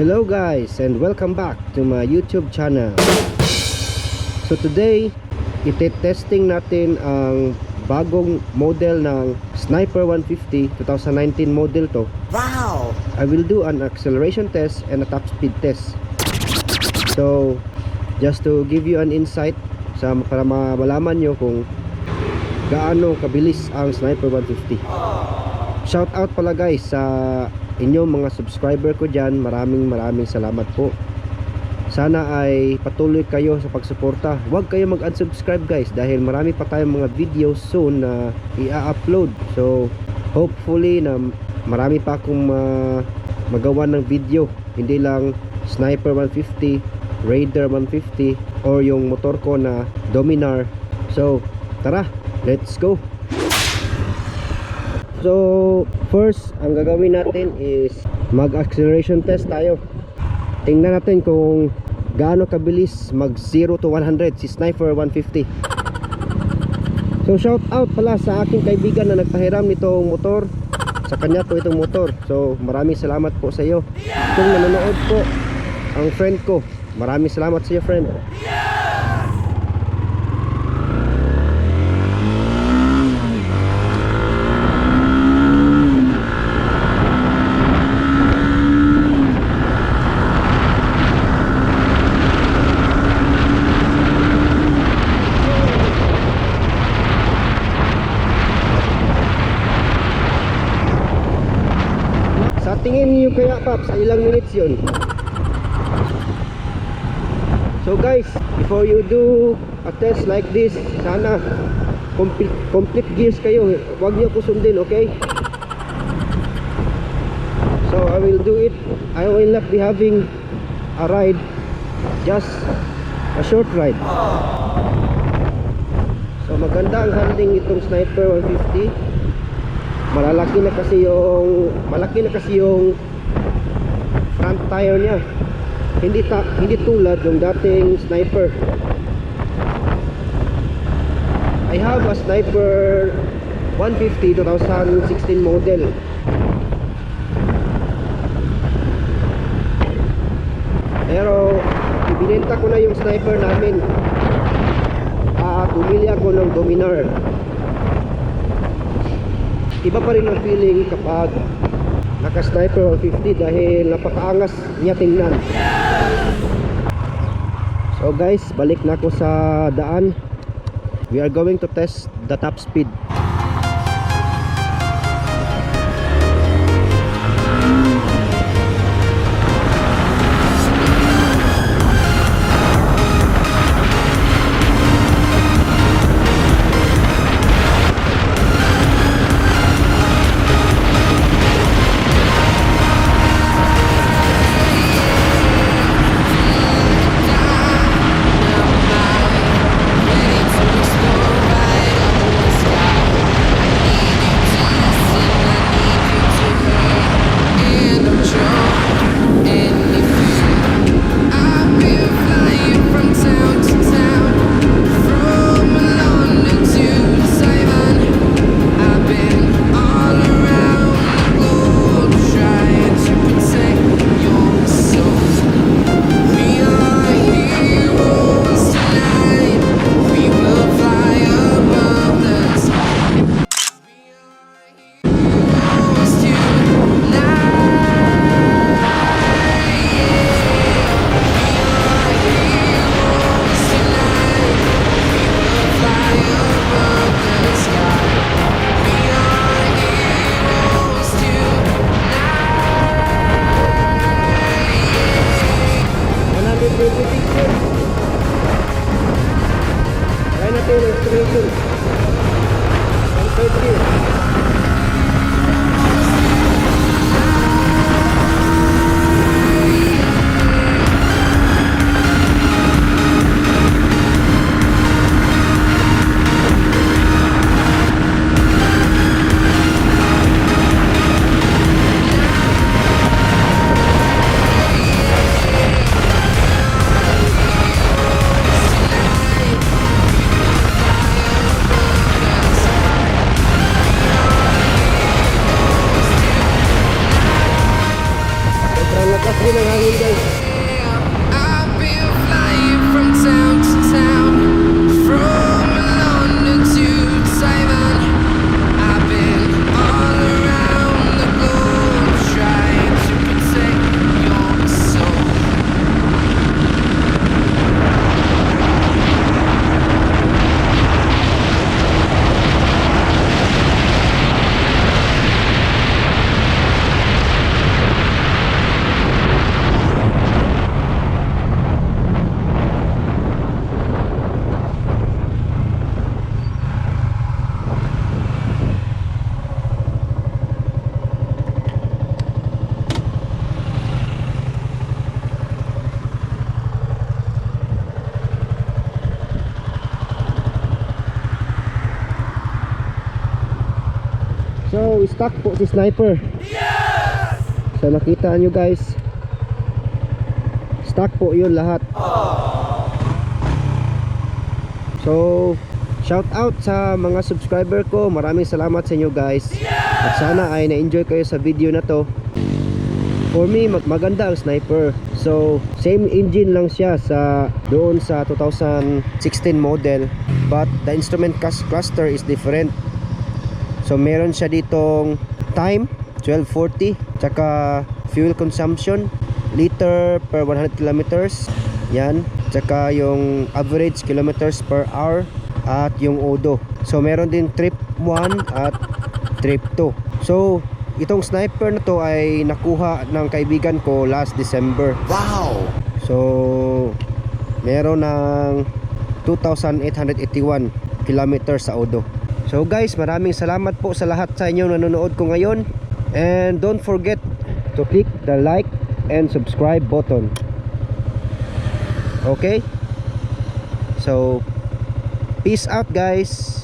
Hello guys and welcome back to my YouTube channel. So today, ite-testing natin ang bagong model ng Sniper 150 2019 model to. Wow! I will do an acceleration test and a top speed test. So just to give you an insight para malaman nyo kung gaano kabilis ang Sniper 150. Shout out pala guys sa inyong mga subscriber ko dyan. Maraming salamat po. Sana ay patuloy kayo sa pagsuporta. Huwag kayo mag-unsubscribe guys, dahil marami pa tayong mga videos soon na i-upload. So hopefully na marami pa akong magawa ng video, hindi lang Sniper 150, Raider 150, or yung motor ko na Dominar. So tara, let's go. So first, ang gagawin natin is mag-acceleration test tayo. Tingnan natin kung gaano kabilis mag 0 to 100 si Sniper 150. So shout out pala sa aking kaibigan na nagpahiram nitong motor. Sa kanya po itong motor. So maraming salamat po sa iyo. Kung nanonood po ang friend ko, maraming salamat sa iyo friend. Tingin niyo kaya Paps, sa ilang minutes yun. So guys, before you do a test like this, sana complete gears kayo. Huwag niyo ko sundin, okay? So I will do it. I will not be having a ride, just a short ride. So maganda ang handling itong Sniper 150. Malaki na kasi yung front tire niya. Hindi tulad ng dating Sniper. I have a Sniper 150 2016 model. Pero ibinenta ko na yung Sniper namin. Bumili ako ng Dominar. Iba pa rin ang feeling kapag naka-Sniper 150 dahil napakaangas niya tingnan. So guys, balik na ako sa daan. We are going to test the top speed. So stock po si Sniper. So nakita nyo guys, stock po yun lahat. So shout out sa mga subscriber ko. Maraming salamat sa inyo guys. At sana ay na-enjoy kayo sa video na to. For me, maganda ang Sniper. So same engine lang siya sa doon sa 2016 model, but the instrument cluster is different. So meron siya ditong time 1240, tsaka fuel consumption liter per 100 kilometers, yan, tsaka yung average kilometers per hour, at yung odo. So meron din trip 1 at trip 2. So itong Sniper na to ay nakuha ng kaibigan ko last December. Wow! So meron ng 2,881 kilometers sa odo. So guys, maraming salamat po sa lahat sa inyong nanonood ko ngayon. And don't forget to click the like and subscribe button. Okay? So peace out guys.